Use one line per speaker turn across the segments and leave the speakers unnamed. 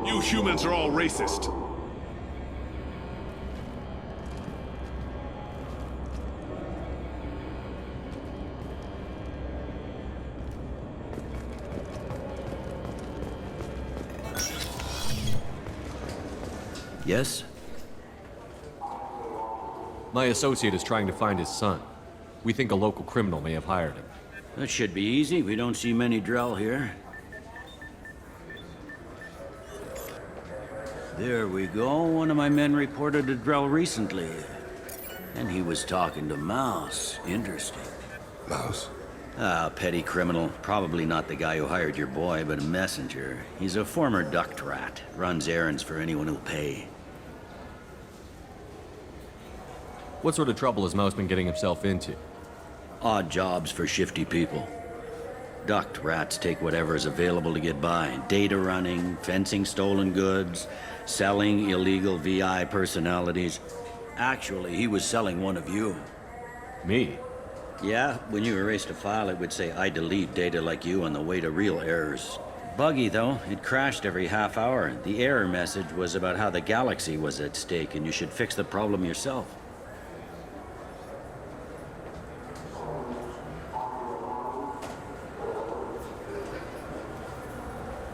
You humans are all racist.
Yes?
My associate is trying to find his son. We think a local criminal may have hired him.
That should be easy. We don't see many Drell here. There we go. One of my men reported a Drell recently. And he was talking to Mouse. Interesting.
Mouse?
Ah, petty criminal. Probably not the guy who hired your boy, but a messenger. He's a former duct rat. Runs errands for anyone who'll pay.
What sort of trouble has Mouse been getting himself into?
Odd jobs for shifty people. Duct rats take whatever is available to get by. Data running, fencing stolen goods, selling illegal VI personalities. Actually, he was selling one of you.
Me?
Yeah, when you erased a file, it would say, I delete data like you on the way to real errors. Buggy, though. It crashed every half hour. The error message was about how the galaxy was at stake and you should fix the problem yourself.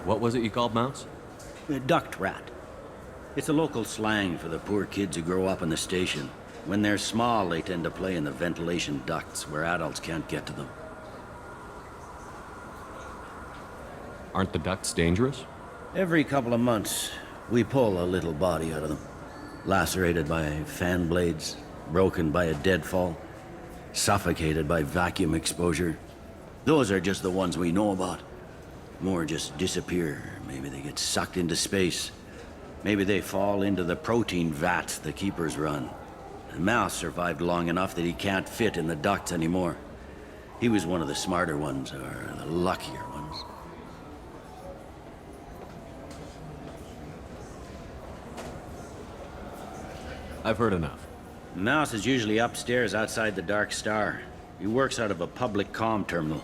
What was it you called Mouse?
A duct rat. It's a local slang for the poor kids who grow up in the station. When they're small, they tend to play in the ventilation ducts where adults can't get to them.
Aren't the ducts dangerous?
Every couple of months, we pull a little body out of them. Lacerated by fan blades, broken by a deadfall, suffocated by vacuum exposure. Those are just the ones we know about. More just disappear. Maybe they get sucked into space. Maybe they fall into the protein vats the keepers run. And Mouse survived long enough that he can't fit in the ducts anymore. He was one of the smarter ones, or the luckier ones.
I've heard enough.
Mouse is usually upstairs outside the Dark Star. He works out of a public comm terminal.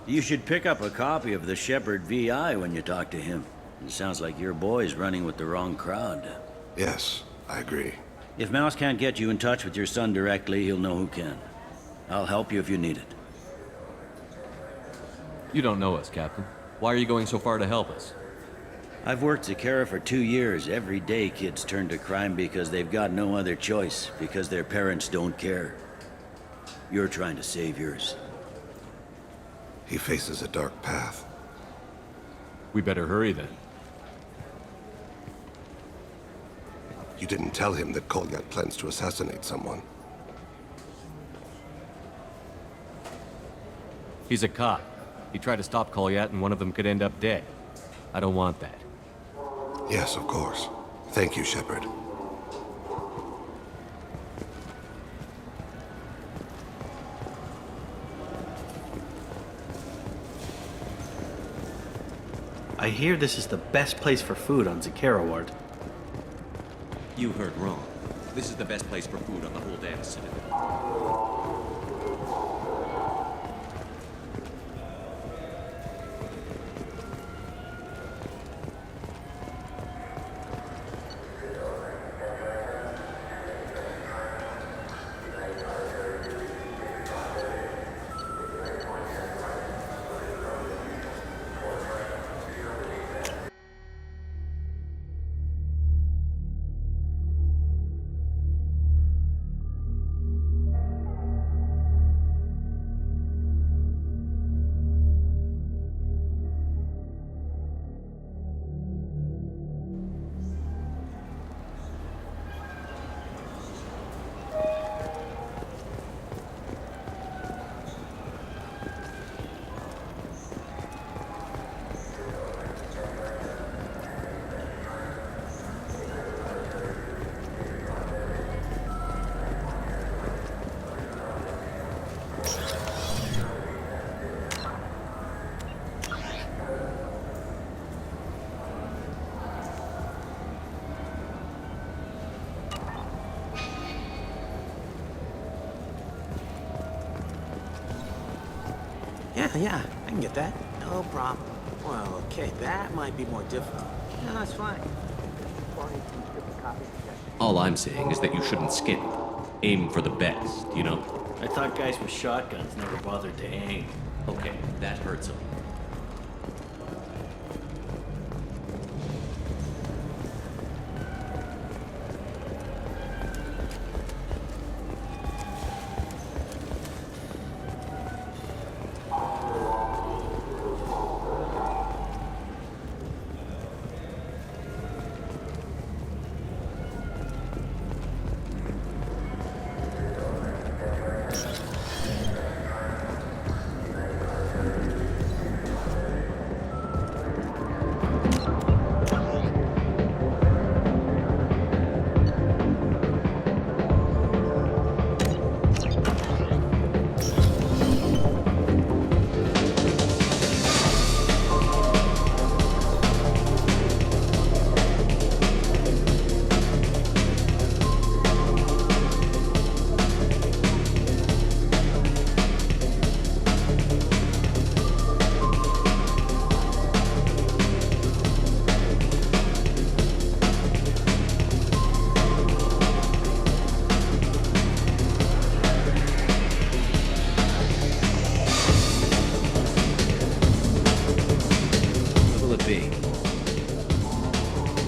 You should pick up a copy of the Shepherd VI when you talk to him. It sounds like your boy's running with the wrong crowd.
Yes, I agree.
If Mouse can't get you in touch with your son directly, he'll know who can. I'll help you if you need it.
You don't know us, Captain. Why are you going so far to help us?
I've worked Zakera for 2 years. Every day kids turn to crime because they've got no other choice, because their parents don't care. You're trying to save yours.
He faces a dark path.
We better hurry then.
You didn't tell him that Kolyat plans to assassinate someone.
He's a cop. He tried to stop Kolyat and one of them could end up dead. I don't want that.
Yes, of course. Thank you, Shepard.
I hear this is the best place for food on Zakera Ward.
You heard wrong. This is the best place for food on the whole damn Citadel.
Yeah, I can get that. No problem. Well, okay, that might be more difficult. No, that's fine.
All I'm saying is that you shouldn't skimp. Aim for the best, you know?
I thought guys with shotguns never bothered to aim.
Okay, that hurts him.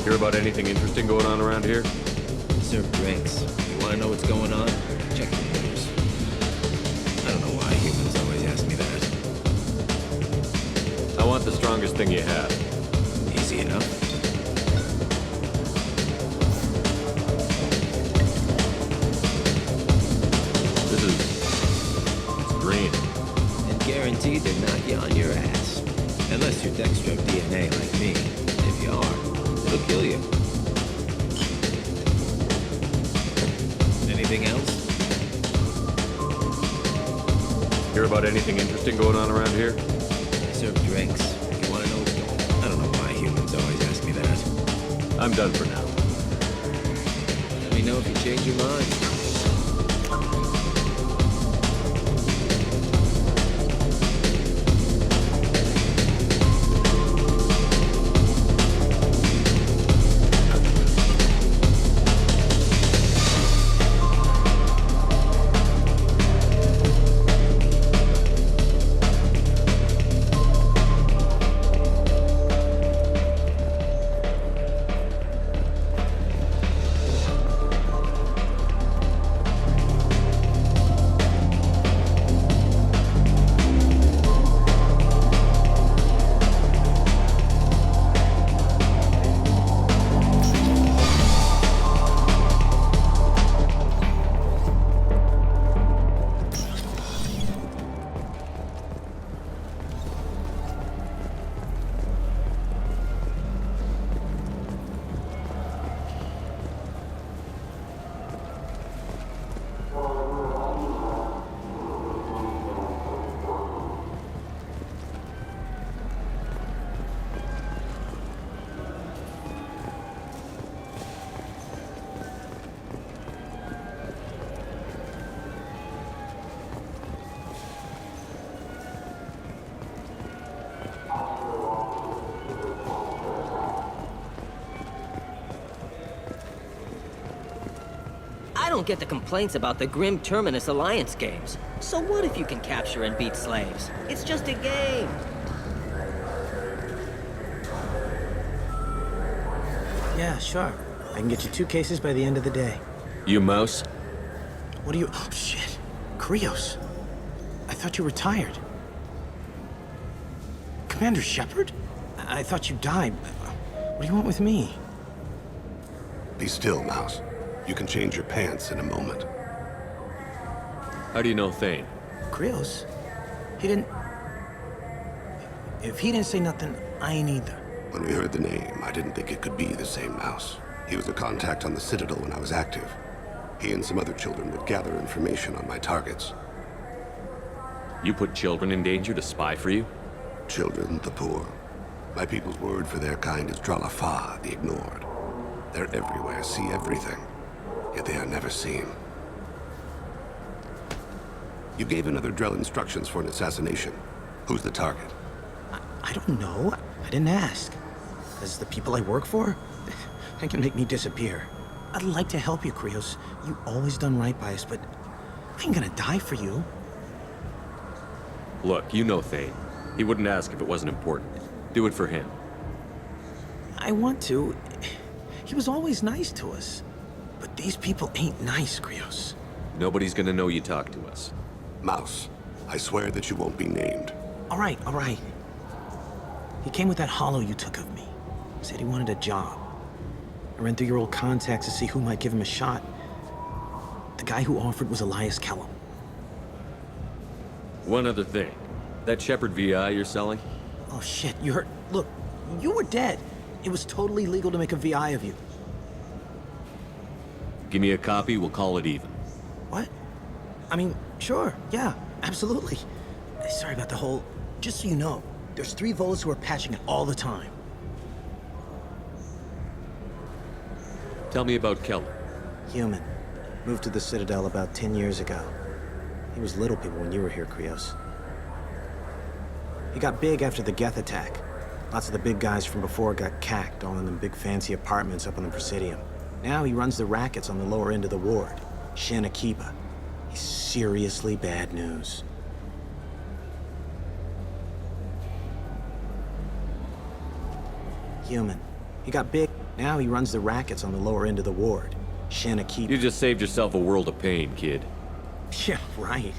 Hear about anything interesting going on around here?
Serve drinks. You want to know what's going on? Check the news. I don't know why humans always ask me that.
I want the strongest thing you have.
Easy enough.
It's green.
And guaranteed to knock you on your ass. Unless you're dextro DNA like me. If you are, it'll kill you. Anything else?
Hear about anything interesting going on around here?
I serve drinks. You want to know what's going on? I don't know why humans always ask me that.
I'm done for now.
Let me know if you change your mind.
I don't get the complaints about the Grim Terminus Alliance games. So what if you can capture and beat slaves? It's just a game.
Yeah, sure. I can get you 2 cases by the end of the day.
You mouse?
What are you... Oh, shit. Krios. I thought you retired. Commander Shepard? I thought you died. What do you want with me?
Be still, Mouse. You can change your pants in a moment.
How do you know Thane?
Krios? He didn't... If he didn't say nothing, I ain't either.
When we heard the name, I didn't think it could be the same Mouse. He was a contact on the Citadel when I was active. He and some other children would gather information on my targets.
You put children in danger to spy for you?
Children, the poor. My people's word for their kind is Dralafa, the ignored. They're everywhere, see everything. Yet they are never seen. You gave another Drell instructions for an assassination. Who's the target?
I don't know. I didn't ask. Because the people I work for, they can make me disappear. I'd like to help you, Krios. You always done right by us, but I ain't gonna die for you.
Look, you know Thane. He wouldn't ask if it wasn't important. Do it for him.
I want to. He was always nice to us. But these people ain't nice, Krios.
Nobody's gonna know you talked to us.
Mouse, I swear that you won't be named.
All right, all right. He came with that hollow you took of me. Said he wanted a job. I ran through your old contacts to see who might give him a shot. The guy who offered was Elias Kellum.
One other thing. That Shepherd VI you're selling?
Oh shit, you heard? Look, you were dead. It was totally legal to make a VI of you.
Give me a copy, we'll call it even.
What? I mean, sure, yeah, absolutely. Sorry about the whole... Just so you know, there's 3 Volus who are patching it all the time.
Tell me about Kellum.
Human. Moved to the Citadel about 10 years ago. He was little people when you were here, Krios. He got big after the Geth attack. Lots of the big guys from before got cacked, all in them big fancy apartments up on the Presidium. Now he runs the rackets on the lower end of the ward, Shin Akiba. He's seriously bad news. Human. He got big. Now he runs the rackets on the lower end of the ward, Shin Akiba.
You just saved yourself a world of pain, kid.
Yeah, right.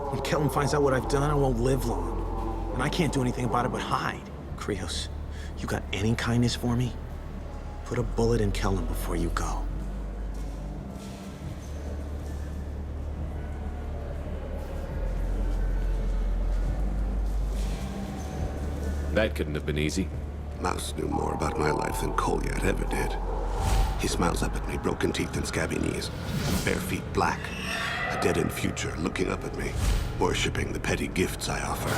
When Kellum finds out what I've done, I won't live long. And I can't do anything about it but hide. Krios, you got any kindness for me? Put a bullet in Kellum before you go.
That couldn't have been easy.
Mouse knew more about my life than Kolyat ever did. He smiles up at me, broken teeth and scabby knees. Bare feet black. A dead-end future looking up at me, worshipping the petty gifts I offer.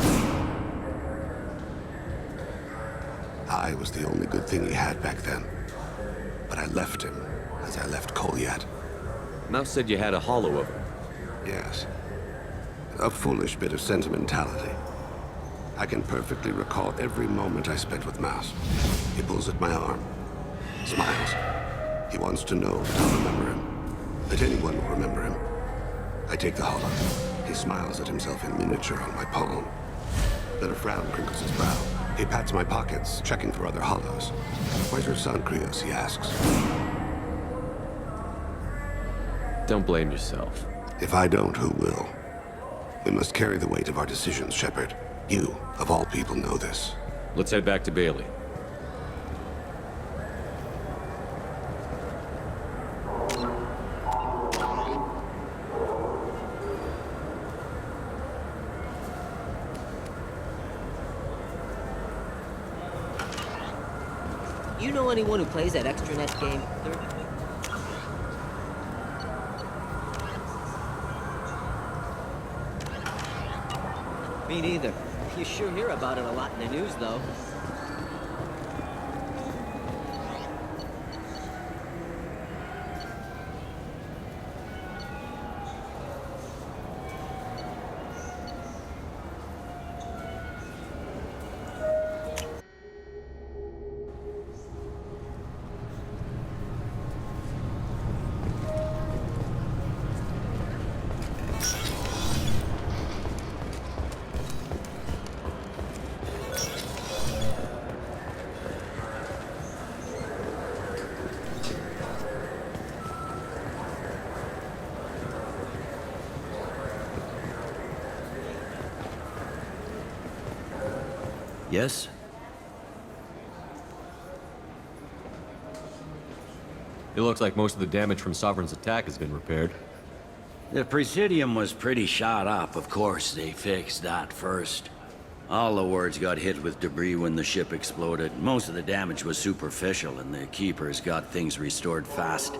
I was the only good thing he had back then. But I left him, as I left Kolyat.
Mouse said you had a hollow of him.
Yes. A foolish bit of sentimentality. I can perfectly recall every moment I spent with Mouse. He pulls at my arm, smiles. He wants to know that I'll remember him, that anyone will remember him. I take the hollow. He smiles at himself in miniature on my palm. Then a frown crinkles his brow. He pats my pockets, checking for other hollows. "Where's your son, Krios?" he asks.
Don't blame yourself.
If I don't, who will? We must carry the weight of our decisions, Shepard. You, of all people, know this.
Let's head back to Bailey.
You know anyone who plays that extranet game? Me neither. You sure hear about it a lot in the news, though.
Yes?
It looks like most of the damage from Sovereign's attack has been repaired.
The Presidium was pretty shot up. Of course, they fixed that first. All the wards got hit with debris when the ship exploded. Most of the damage was superficial, and the Keepers got things restored fast.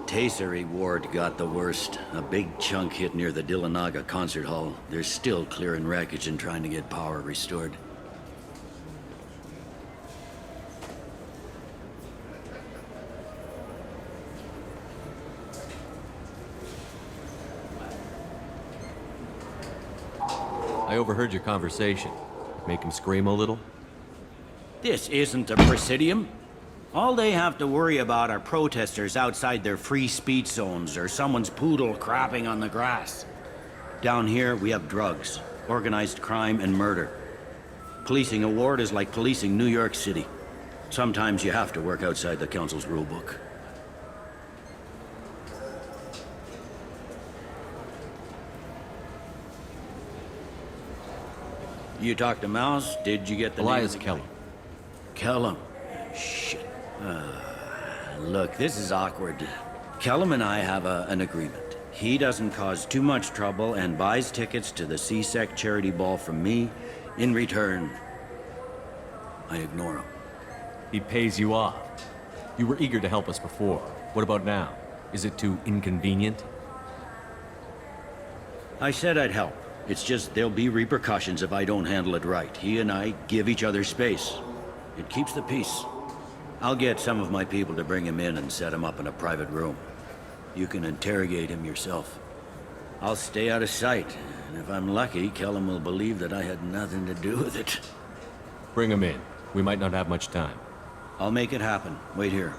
Tasery Ward got the worst. A big chunk hit near the Dillanaga concert hall. They're still clearing wreckage and trying to get power restored.
I overheard your conversation. Make him scream a little?
This isn't a Presidium. All they have to worry about are protesters outside their free speech zones or someone's poodle crapping on the grass. Down here, we have drugs, organized crime, and murder. Policing a ward is like policing New York City. Sometimes you have to work outside the council's rulebook. You talked to Mouse? Did you get the
Elias
name?
Kelly.
Kellum. Shit. Look, this is awkward. Kellum and I have an agreement. He doesn't cause too much trouble and buys tickets to the CSEC charity ball from me. In return, I ignore him.
He pays you off. You were eager to help us before. What about now? Is it too inconvenient?
I said I'd help. It's just there'll be repercussions if I don't handle it right. He and I give each other space. It keeps the peace. I'll get some of my people to bring him in and set him up in a private room. You can interrogate him yourself. I'll stay out of sight, and if I'm lucky, Kellum will believe that I had nothing to do with it.
Bring him in. We might not have much time.
I'll make it happen. Wait here.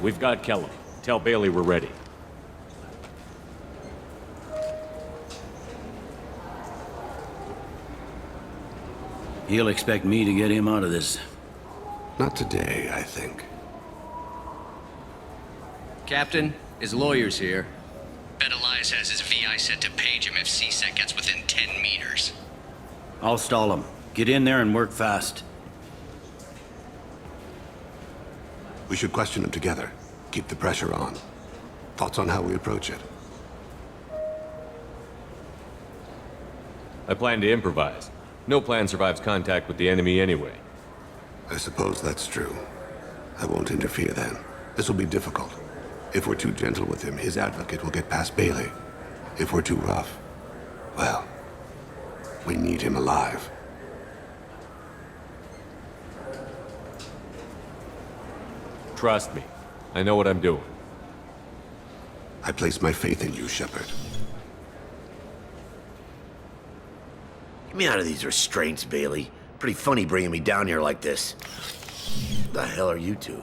We've got Kellum. Tell Bailey we're ready.
He'll expect me to get him out of this.
Not today, I think.
Captain, his lawyer's here. Bet Elias has his VI set to page him if CSEC gets within 10 meters.
I'll stall him. Get in there and work fast.
We should question him together. Keep the pressure on. Thoughts on how we approach it?
I plan to improvise. No plan survives contact with the enemy anyway.
I suppose that's true. I won't interfere then. This will be difficult. If we're too gentle with him, his advocate will get past Bailey. If we're too rough, well, we need him alive.
Trust me. I know what I'm doing.
I place my faith in you, Shepard.
Get me out of these restraints, Bailey. Pretty funny bringing me down here like this. The hell are you two?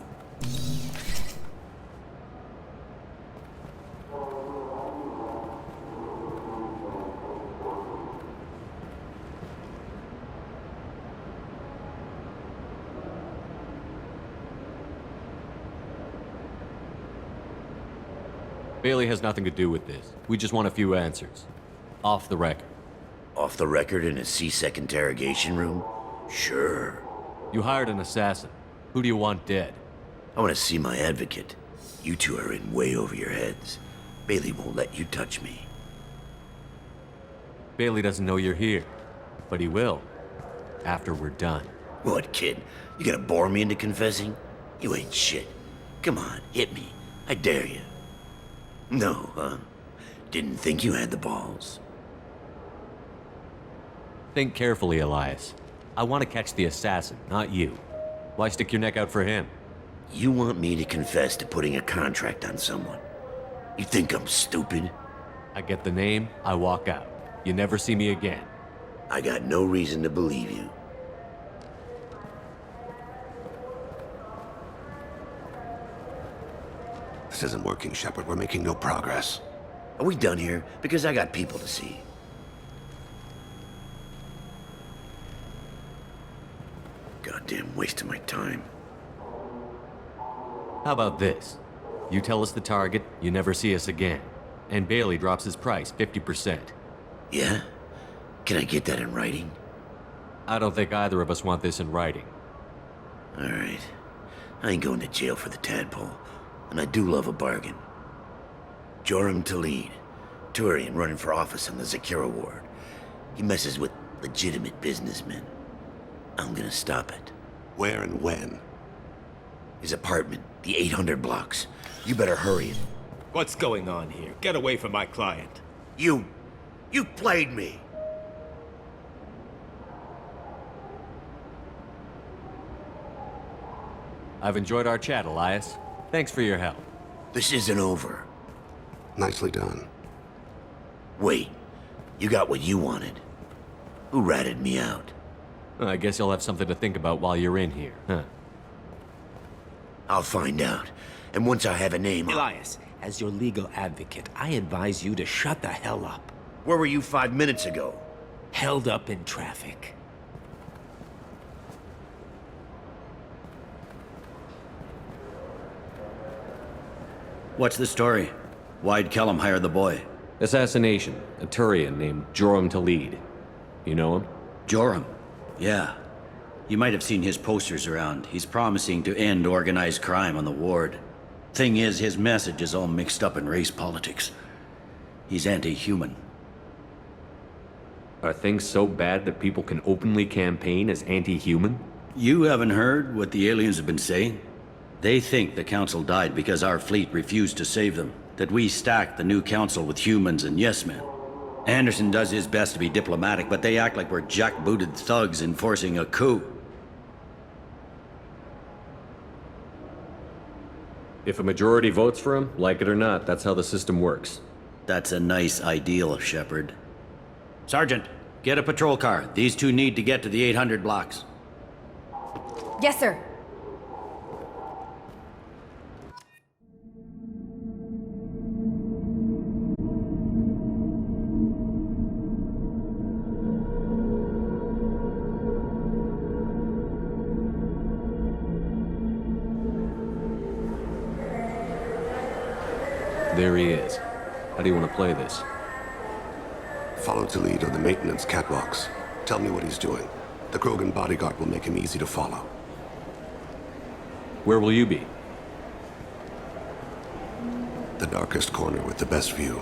Bailey has nothing to do with this. We just want a few answers. Off the record.
Off the record in a CSEC interrogation room? Sure.
You hired an assassin. Who do you want dead?
I want to see my advocate. You two are in way over your heads. Bailey won't let you touch me.
Bailey doesn't know you're here. But he will. After we're done.
What, kid? You gonna bore me into confessing? You ain't shit. Come on, hit me. I dare you. No, huh? Didn't think you had the balls.
Think carefully, Elias. I want to catch the assassin, not you. Why stick your neck out for him?
You want me to confess to putting a contract on someone? You think I'm stupid?
I get the name, I walk out. You never see me again.
I got no reason to believe you.
This isn't working, Shepard. We're making no progress.
Are we done here? Because I got people to see. Goddamn waste of my time.
How about this? You tell us the target, you never see us again. And Bailey drops his price 50%.
Yeah? Can I get that in writing?
I don't think either of us want this in writing.
All right. I ain't going to jail for the tadpole, and I do love a bargain. Joram Talid, Turian running for office on the Zakira ward. He messes with legitimate businessmen. I'm gonna stop it.
Where and when?
His apartment, the 800 blocks. You better hurry it.
What's going on here? Get away from my client.
You played me.
I've enjoyed our chat, Elias. Thanks for your help.
This isn't over.
Nicely done.
Wait, you got what you wanted. Who ratted me out?
I guess you'll have something to think about while you're in here, huh?
I'll find out. And once I have a name,
Elias, as your legal advocate, I advise you to shut the hell up.
Where were you 5 minutes ago?
Held up in traffic.
What's the story? Why'd Kellum hire the boy?
Assassination. A Turian named Joram Talid. You know him?
Joram? Yeah. You might have seen his posters around. He's promising to end organized crime on the ward. Thing is, his message is all mixed up in race politics. He's anti-human.
Are things so bad that people can openly campaign as anti-human?
You haven't heard what the aliens have been saying? They think the council died because our fleet refused to save them. That we stacked the new council with humans and yes-men. Anderson does his best to be diplomatic, but they act like we're jackbooted thugs enforcing a coup.
If a majority votes for him, like it or not, that's how the system works.
That's a nice ideal, Shepard. Sergeant, get a patrol car. These two need to get to the 800 blocks.
Yes, sir.
There he is. How do you want to play this?
Follow Talid on the maintenance catwalks. Tell me what he's doing. The Krogan bodyguard will make him easy to follow.
Where will you be?
The darkest corner with the best view.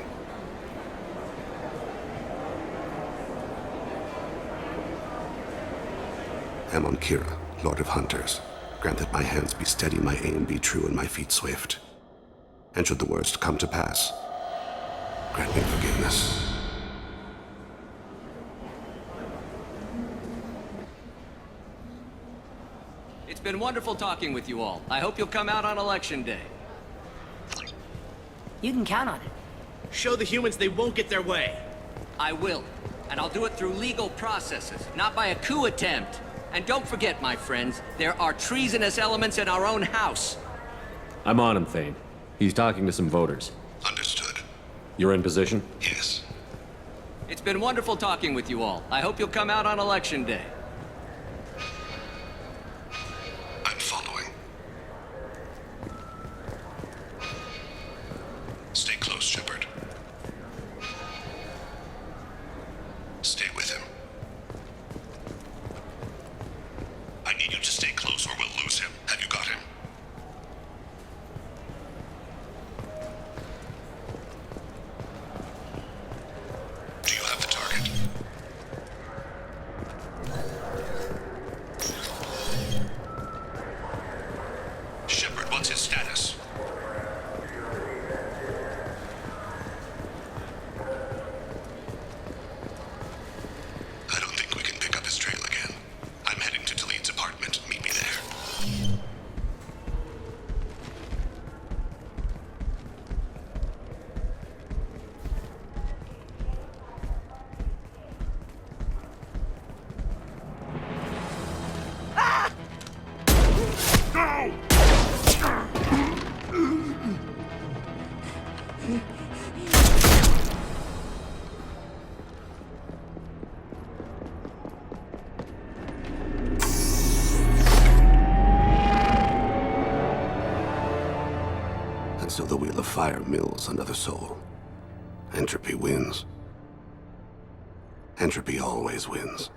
I'm on Kira, Lord of Hunters. Grant that my hands be steady, my aim be true, and my feet swift. And should the worst come to pass, grant me forgiveness.
It's been wonderful talking with you all. I hope you'll come out on Election Day.
You can count on it.
Show the humans they won't get their way.
I will. And I'll do it through legal processes, not by a coup attempt. And don't forget, my friends, there are treasonous elements in our own house.
I'm on him, Thane. He's talking to some voters.
Understood.
You're in position?
Yes.
It's been wonderful talking with you all. I hope you'll come out on Election Day.
I'm following. Stay close, Shepard. Stay with him. I need you to stay close or we'll lose him. Have you got him? Do you have the target? Shepard, what's his status? I don't think we can pick up his trail again. I'm heading to Talid's apartment. Meet me there. And so the Wheel of Fire mills another soul. Entropy wins. Entropy always wins.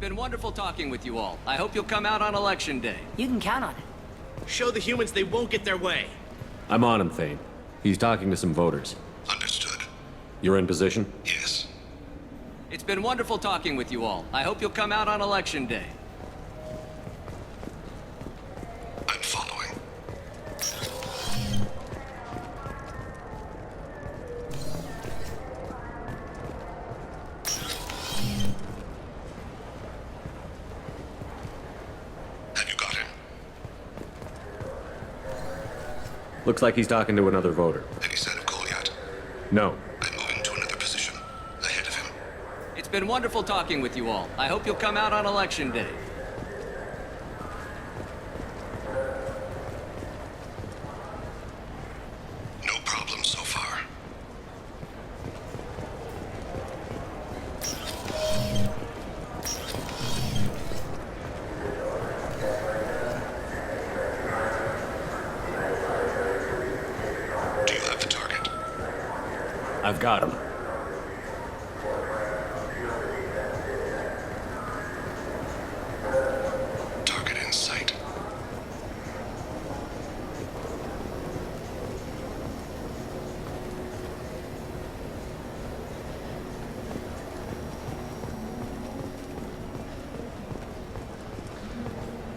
been wonderful talking with you all. I hope you'll come out on Election Day.
You can count on it.
Show the humans they won't get their way.
I'm on him, Thane. He's talking to some voters.
Understood.
You're in position?
Yes.
It's been wonderful talking with you all. I hope you'll come out on Election Day.
I'm following. Have you got him?
Looks like he's talking to another voter.
Any sign of Goliath?
No.
I'm moving to another position. Ahead of him.
It's been wonderful talking with you all. I hope you'll come out on Election Day.
No problem so far. Do you have the target?
I've got him.
Target in sight.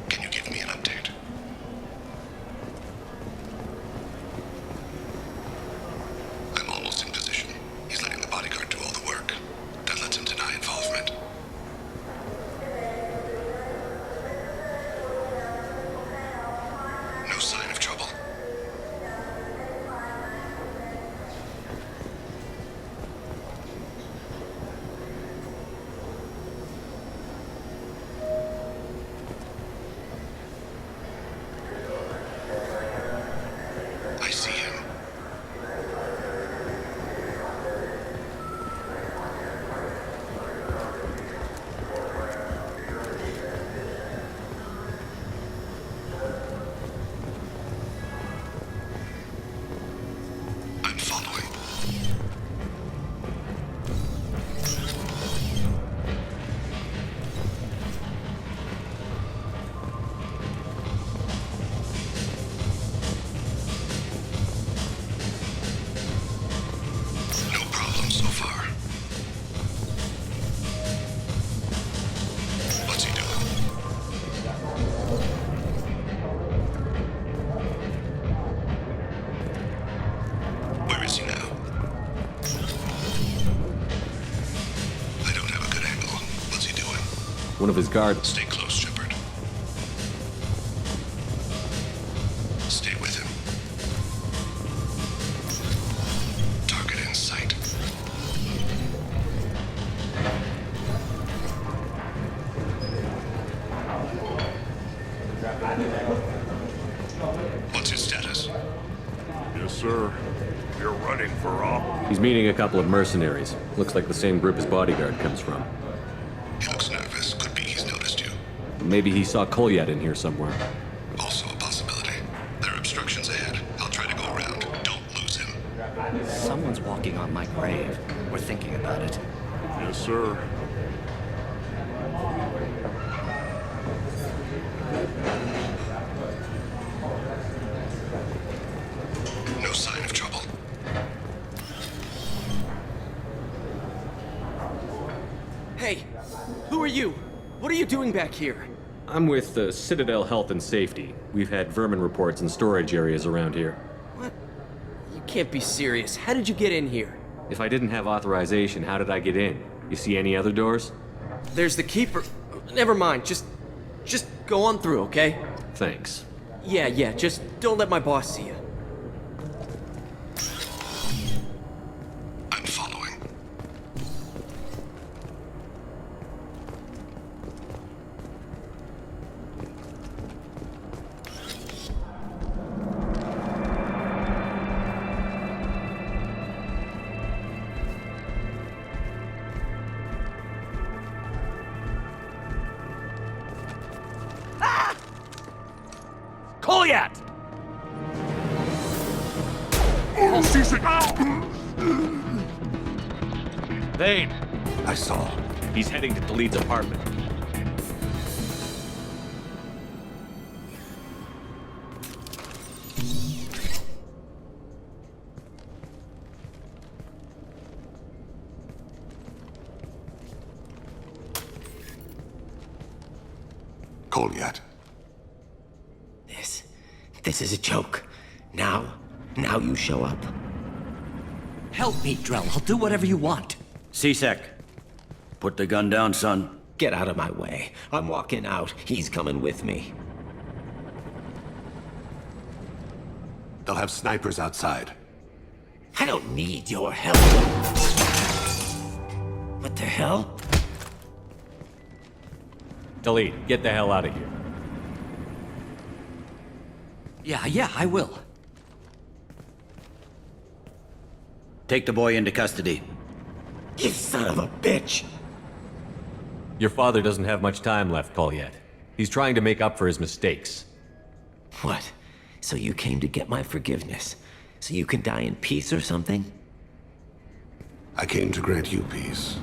Can you give me an update? I'm almost in position. He's letting the bodyguard do all the work. That lets him deny involvement. No sign of trouble. I see him. I'm following. No problem so far. What's he doing? Where is he now? I don't have a good angle. What's he doing?
One of his guards.
Stay close, Shepard. Stay with him. Target in sight. What's his status?
Yes, sir. We're running for all.
He's meeting a couple of mercenaries. Looks like the same group his bodyguard comes from.
He looks nervous. Could be he's noticed you.
Maybe he saw Kolyat in here somewhere.
Also a possibility. There are obstructions ahead. I'll try to go around. Don't lose him.
Someone's walking on my grave. We're thinking about it.
Yes, sir.
No sign of trouble.
Hey, who are you? What are you doing back here?
I'm with the Citadel Health and Safety. We've had vermin reports in storage areas around here.
What? You can't be serious. How did you get in here?
If I didn't have authorization, how did I get in? You see any other doors?
There's the keeper. Never mind. Just go on through, okay?
Thanks.
Yeah, just don't let my boss see you.
I'm following.
Kolyat! Thane!
I saw.
He's heading to Khalid's apartment.
Goliath.
This is a joke. Now you show up.
Help me, Drell. I'll do whatever you want.
C-Sec, put the gun down, son.
Get out of my way. I'm walking out. He's coming with me.
They'll have snipers outside.
I don't need your help. What the hell?
Talid, get the hell out of here.
Yeah, I will.
Take the boy into custody.
You son of a bitch!
Your father doesn't have much time left, Goliath. He's trying to make up for his mistakes.
What? So you came to get my forgiveness? So you can die in peace or something?
I came to grant you peace.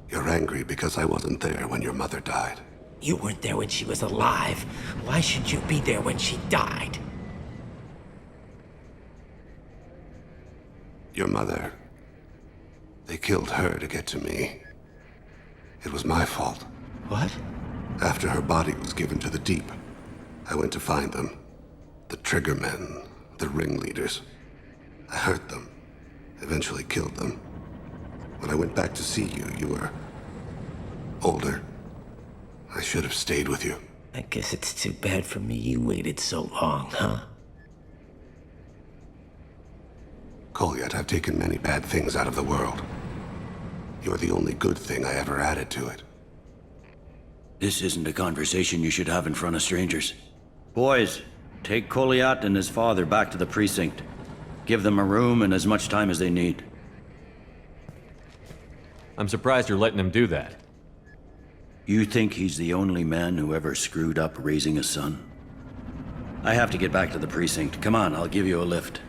You're angry because I wasn't there when your mother died.
You weren't there when she was alive. Why should you be there when she died?
Your mother... They killed her to get to me. It was my fault.
What?
After her body was given to the Deep, I went to find them. The Triggermen, the ringleaders. I hurt them, eventually killed them. When I went back to see you, you were... older. I should have stayed with you.
I guess it's too bad for me you waited so long, huh?
Goliath, I've taken many bad things out of the world. You're the only good thing I ever added to it.
This isn't a conversation you should have in front of strangers. Boys, take Goliath and his father back to the precinct. Give them a room and as much time as they need.
I'm surprised you're letting him do that.
You think he's the only man who ever screwed up raising a son? I have to get back to the precinct. Come on, I'll give you a lift.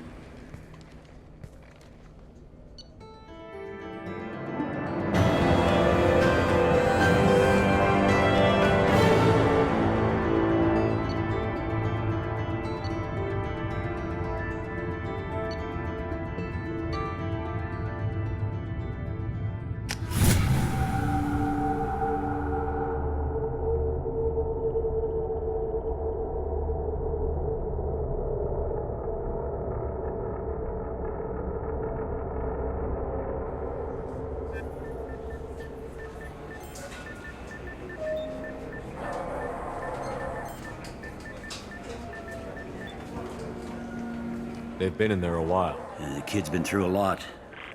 They've been in there a while.
The kid's been through a lot.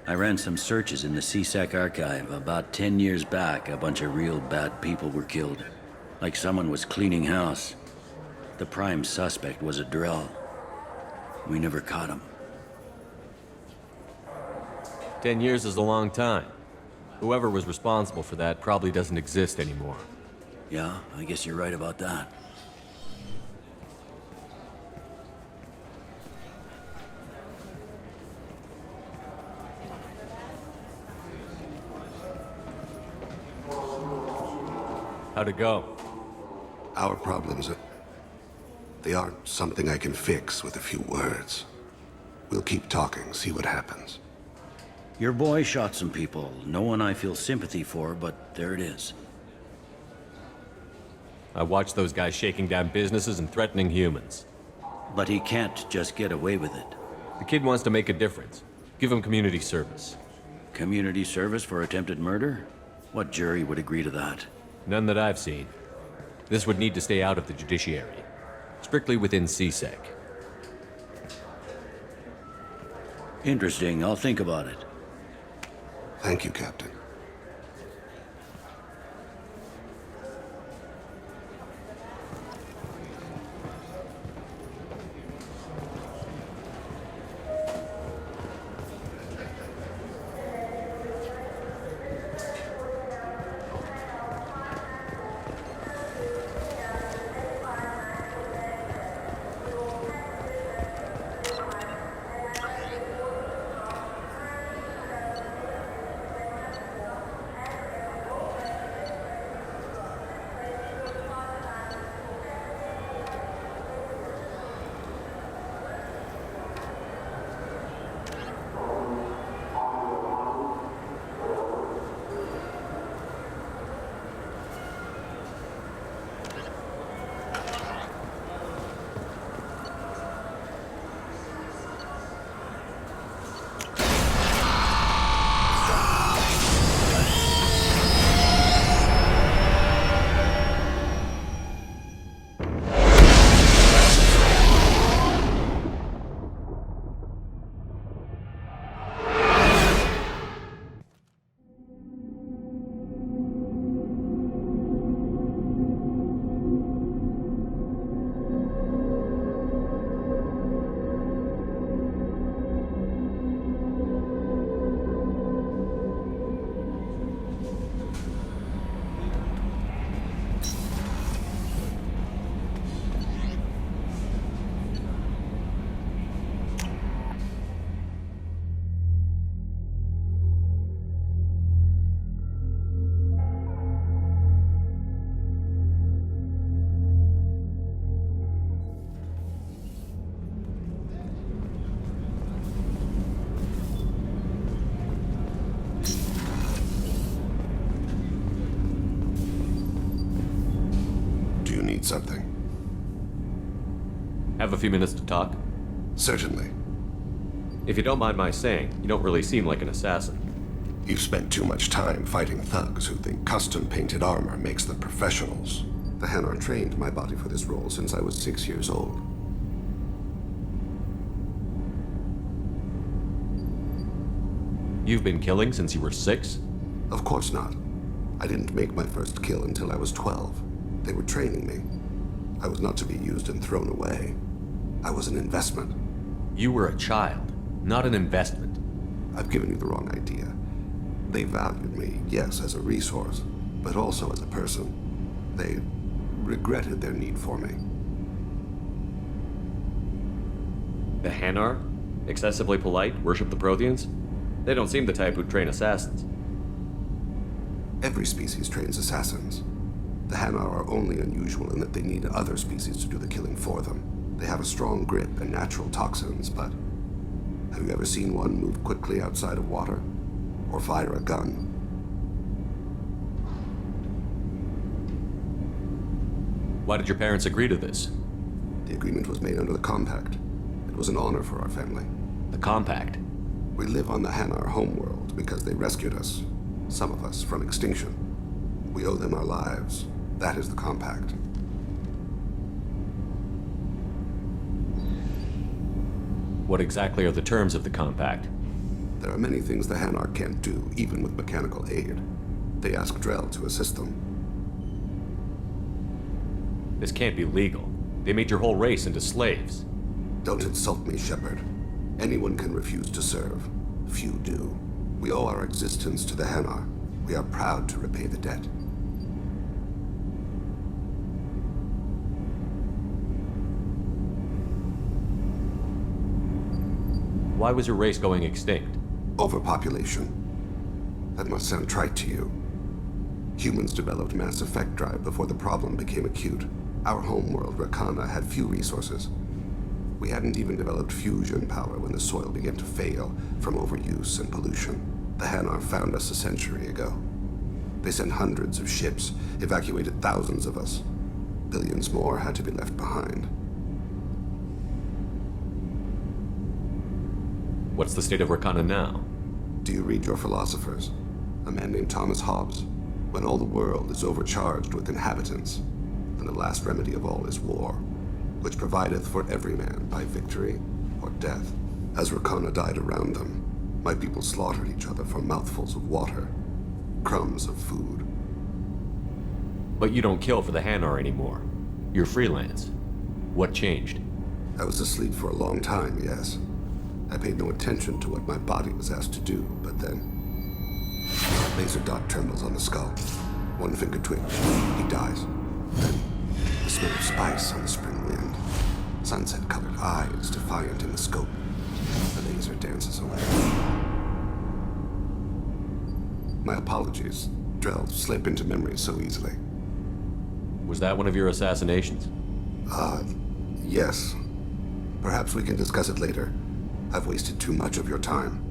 I ran some searches in the CSEC archive. About 10 years back, a bunch of real bad people were killed. Like someone was cleaning house. The prime suspect was a Drell. We never caught him.
10 years is a long time. Whoever was responsible for that probably doesn't exist anymore.
Yeah, I guess you're right about that.
How'd it go?
Our problems, they aren't something I can fix with a few words. We'll keep talking, see what happens.
Your boy shot some people. No one I feel sympathy for, but there it is.
I watched those guys shaking down businesses and threatening humans.
But he can't just get away with it.
The kid wants to make a difference. Give him community service.
Community service for attempted murder? What jury would agree to that?
None that I've seen. This would need to stay out of the judiciary. Strictly within CSEC.
Interesting. I'll think about it.
Thank you, Captain. need something.
Have a few minutes to talk?
Certainly.
If you don't mind my saying, you don't really seem like an assassin.
You've spent too much time fighting thugs who think custom-painted armor makes them professionals. The Hanar trained my body for this role since I was 6 years old.
You've been killing since you were 6?
Of course not. I didn't make my first kill until I was 12. They were training me. I was not to be used and thrown away. I was an investment.
You were a child, not an investment.
I've given you the wrong idea. They valued me, yes, as a resource, but also as a person. They regretted their need for me.
The Hanar? Excessively polite, worship the Protheans? They don't seem the type who'd train assassins.
Every species trains assassins. The Hanar are only unusual in that they need other species to do the killing for them. They have a strong grip and natural toxins, but have you ever seen one move quickly outside of water? Or fire a gun?
Why did your parents agree to this?
The agreement was made under the Compact. It was an honor for our family.
The Compact?
We live on the Hanar homeworld because they rescued us, some of us, from extinction. We owe them our lives. That is the Compact.
What exactly are the terms of the Compact?
There are many things the Hanar can't do, even with mechanical aid. They ask Drell to assist them.
This can't be legal. They made your whole race into slaves.
Don't insult me, Shepard. Anyone can refuse to serve. Few do. We owe our existence to the Hanar. We are proud to repay the debt.
Why was your race going extinct?
Overpopulation. That must sound trite to you. Humans developed mass effect drive before the problem became acute. Our homeworld, Rakana, had few resources. We hadn't even developed fusion power when the soil began to fail from overuse and pollution. The Hanar found us a century ago. They sent hundreds of ships, evacuated thousands of us. Billions more had to be left behind.
What's the state of Rakana now?
Do you read your philosophers? A man named Thomas Hobbes. When all the world is overcharged with inhabitants, then the last remedy of all is war, which provideth for every man by victory or death. As Rakana died around them, my people slaughtered each other for mouthfuls of water, crumbs of food.
But you don't kill for the Hanar anymore. You're freelance. What changed?
I was asleep for a long time, yes. I paid no attention to what my body was asked to do, but then... Laser dot trembles on the skull. One finger twitch. He dies. Then, the smell of spice on the spring wind. Sunset-colored eyes defiant in the scope. The laser dances away. My apologies. Drell slip into memory so easily.
Was that one of your assassinations?
Yes. Perhaps we can discuss it later. I've wasted too much of your time.